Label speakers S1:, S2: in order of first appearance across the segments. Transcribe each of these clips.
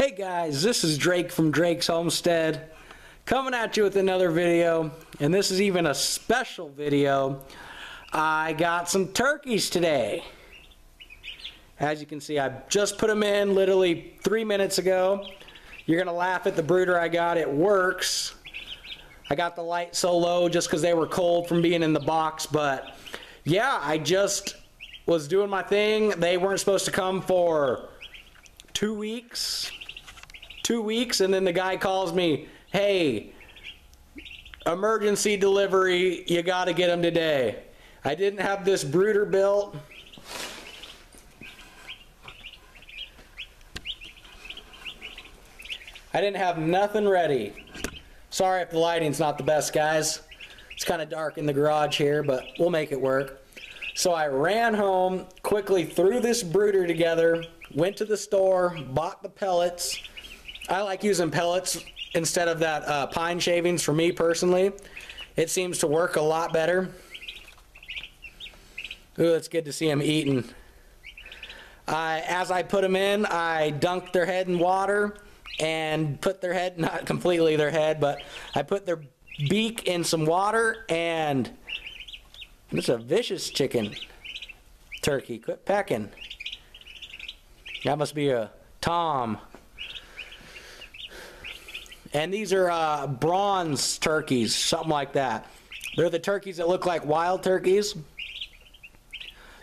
S1: Hey guys, this is Drake from Drake's Homestead coming at you with another video, and this is even a special video. I got some turkeys today. As you can see, I just put them in literally 3 minutes ago. You're gonna laugh at the brooder I got. It works. I got the light so low just because they were cold from being in the box, but yeah, I just was doing my thing. They weren't supposed to come for 2 weeks, and then the guy calls me, hey, emergency delivery, you gotta get them today. I didn't have this brooder built. I didn't have nothing ready. Sorry if the lighting's not the best, guys. It's kind of dark in the garage here, but we'll make it work. So I ran home, quickly threw this brooder together, went to the store, bought the pellets. I like using pellets instead of that pine shavings for me personally. It seems to work a lot better. Ooh, it's good to see them eating. As I put them in, I dunked their head in water and put their head, not completely their head, but I put their beak in some water, and it's a vicious chicken. Turkey, quit pecking. That must be a Tom. And these are bronze turkeys, something like that. They're the turkeys that look like wild turkeys.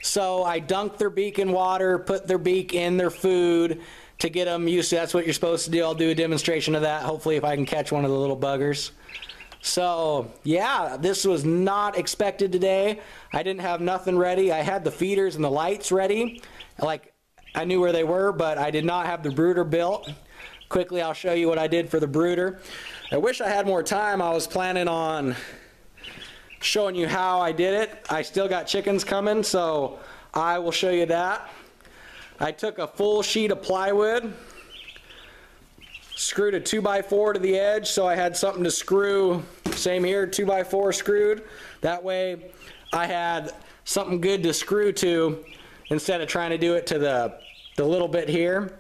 S1: So I dunked their beak in water, put their beak in their food to get them used to. That's what you're supposed to do. I'll do a demonstration of that, hopefully, if I can catch one of the little buggers. So yeah, this was not expected today. I didn't have nothing ready. I had the feeders and the lights ready. Like, I knew where they were, but I did not have the brooder built. Quickly, I'll show you what I did for the brooder. I wish I had more time. I was planning on showing you how I did it. I still got chickens coming, so I will show you that. I took a full sheet of plywood, screwed a 2x4 to the edge, so I had something to screw. Same here, 2x4 screwed. That way I had something good to screw to instead of trying to do it to the little bit here.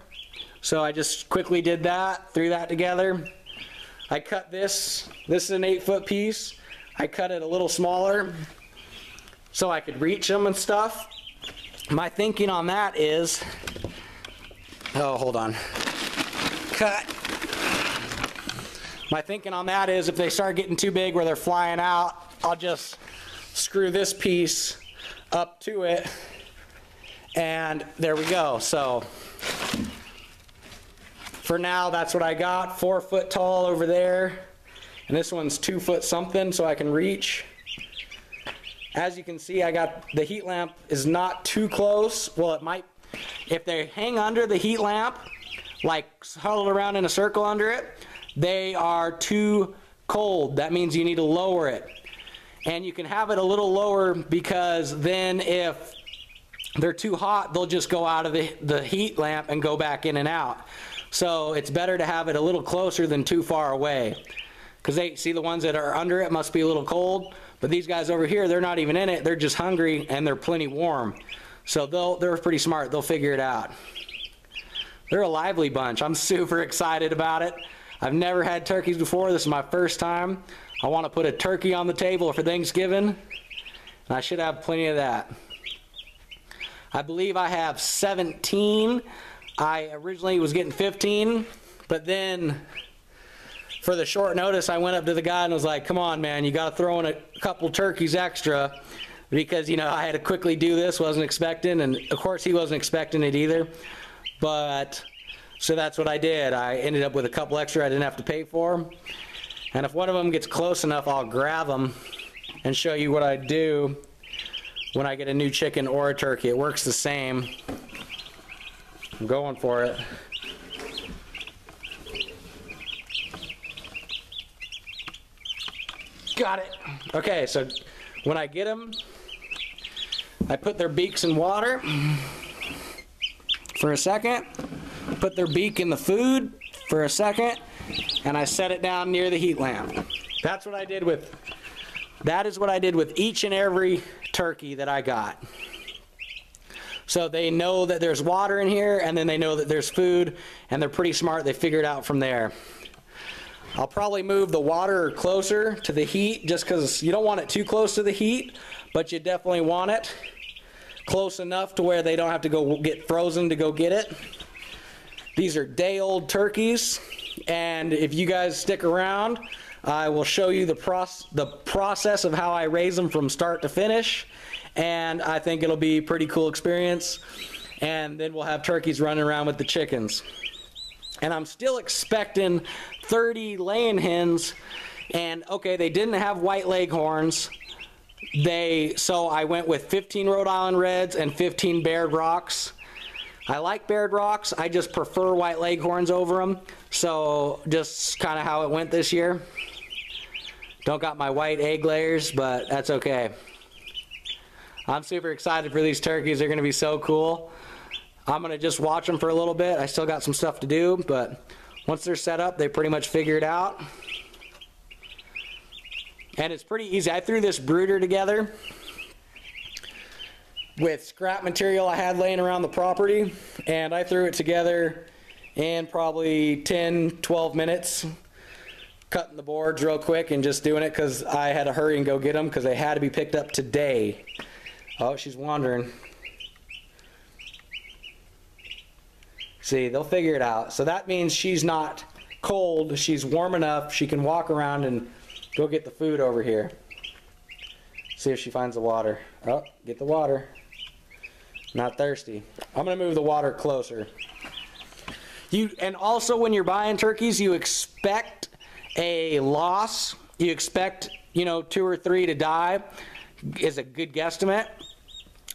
S1: So I just quickly did that, threw that together. I cut this. This is an 8-foot piece. I cut it a little smaller so I could reach them and stuff. My thinking on that is, oh, hold on. Cut. My thinking on that is if they start getting too big where they're flying out, I'll just screw this piece up to it, and there we go. So for now, that's what I got. 4 foot tall over there, and this one's 2 foot something, so I can reach. As you can see, I got the heat lamp is not too close. Well, it might, if they hang under the heat lamp, like huddled around in a circle under it, they are too cold. That means you need to lower it. And you can have it a little lower because then if they're too hot, they'll just go out of the heat lamp and go back in and out. So it's better to have it a little closer than too far away. Because they see the ones that are under it must be a little cold. But these guys over here, they're not even in it. They're just hungry and they're plenty warm. So they're pretty smart. They'll figure it out. They're a lively bunch. I'm super excited about it. I've never had turkeys before. This is my first time. I want to put a turkey on the table for Thanksgiving, and I should have plenty of that. I believe I have 17. I originally was getting 15, but then for the short notice, I went up to the guy and was like, come on, man, you got to throw in a couple turkeys extra because, you know, I had to quickly do this, wasn't expecting, and of course he wasn't expecting it either. But so that's what I did. I ended up with a couple extra I didn't have to pay for. And if one of them gets close enough, I'll grab them and show you what I do when I get a new chicken or a turkey. It works the same. I'm going for it. Got it. Okay, so when I get them, I put their beaks in water for a second, put their beak in the food for a second, and I set it down near the heat lamp. That is what I did with each and every turkey that I got. So they know that there's water in here, and then they know that there's food, and they're pretty smart. They figure it out from there. I'll probably move the water closer to the heat just because you don't want it too close to the heat, but you definitely want it close enough to where they don't have to go get frozen to go get it. These are day-old turkeys, and if you guys stick around, I will show you the process of how I raise them from start to finish, and I think it'll be a pretty cool experience. And then we'll have turkeys running around with the chickens. And I'm still expecting 30 laying hens, and okay, they didn't have white leghorns. So I went with 15 Rhode Island Reds and 15 Baird Rocks. I like Baird Rocks, I just prefer white leghorns over them. So just kind of how it went this year. Don't got my white egg layers, but that's okay. I'm super excited for these turkeys. They're gonna be so cool. I'm gonna just watch them for a little bit. I still got some stuff to do, but once they're set up, they pretty much figure it out. And it's pretty easy. I threw this brooder together with scrap material I had laying around the property, and I threw it together in probably 10-12 minutes, cutting the boards real quick and just doing it because I had to hurry and go get them because they had to be picked up today. Oh, she's wandering. See, they'll figure it out. So that means she's not cold, she's warm enough, she can walk around and go get the food over here. See if she finds the water. Oh, get the water. Not thirsty. I'm gonna move the water closer. And also when you're buying turkeys, you expect a loss. You expect, 2 or 3 to die is a good guesstimate.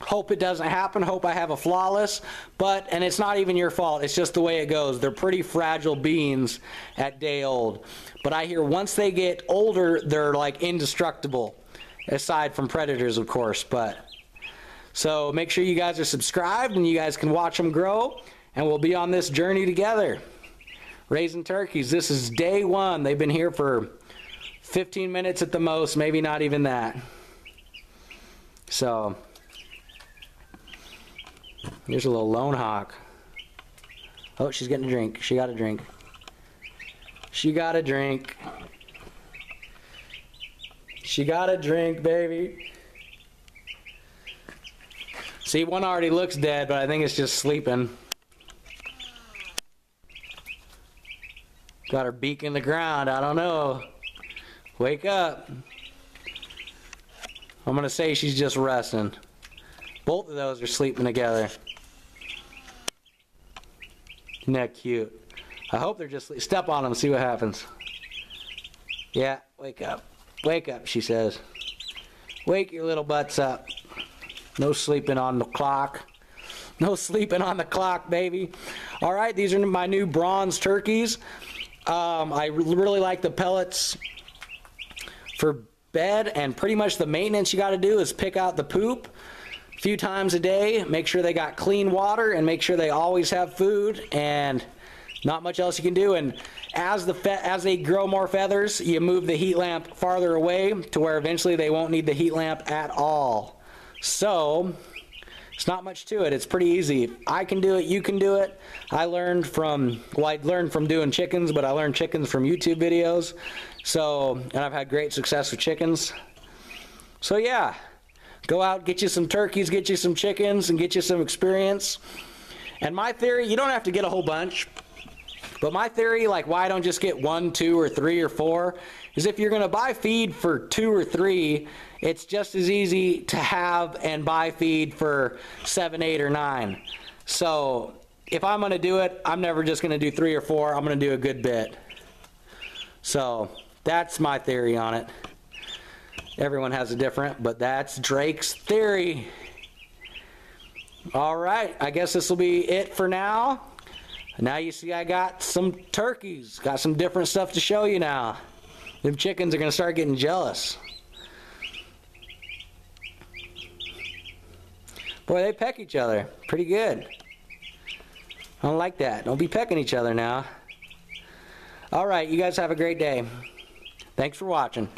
S1: Hope it doesn't happen, hope I have a flawless, and it's not even your fault, it's just the way it goes. They're pretty fragile beings at day old. But I hear once they get older, they're like indestructible, aside from predators, of course. So make sure you guys are subscribed and you guys can watch them grow, and we'll be on this journey together. Raising turkeys, this is day 1. They've been here for 15 minutes at the most, maybe not even that. So here's a little lone hawk. Oh, she's getting a drink. She got a drink. She got a drink. She got a drink, baby. See, one already looks dead, but I think it's just sleeping. Got her beak in the ground. I don't know. Wake up. I'm going to say she's just resting. Both of those are sleeping together. Isn't that cute? I hope they're just step on them, see what happens. Yeah, wake up. Wake up, she says. Wake your little butts up. No sleeping on the clock. No sleeping on the clock, baby. All right, these are my new bronze turkeys. I really like the pellets for bed, and pretty much the maintenance you got to do is pick out the poop a few times a day, make sure they got clean water, and make sure they always have food, and not much else you can do. And as they grow more feathers, you move the heat lamp farther away to where eventually they won't need the heat lamp at all. So it's not much to it. It's pretty easy. If I can do it, you can do it. I learned from doing chickens, but I learned chickens from YouTube videos. And I've had great success with chickens. So yeah, go out, get you some turkeys, get you some chickens, and get you some experience. And my theory, you don't have to get a whole bunch, but my theory, like why I don't just get 1, 2, or 3, or 4, is if you're gonna buy feed for 2 or 3, it's just as easy to have and buy feed for 7, 8, or 9. So if I'm gonna do it, I'm never just gonna do 3 or 4, I'm gonna do a good bit. So that's my theory on it. Everyone has a different, but that's Drake's theory. All right, I guess this will be it for now. Now you see I got some turkeys, got some different stuff to show you now. Them chickens are gonna start getting jealous. Boy, they peck each other pretty good. I don't like that. Don't be pecking each other now. All right, you guys have a great day. Thanks for watching.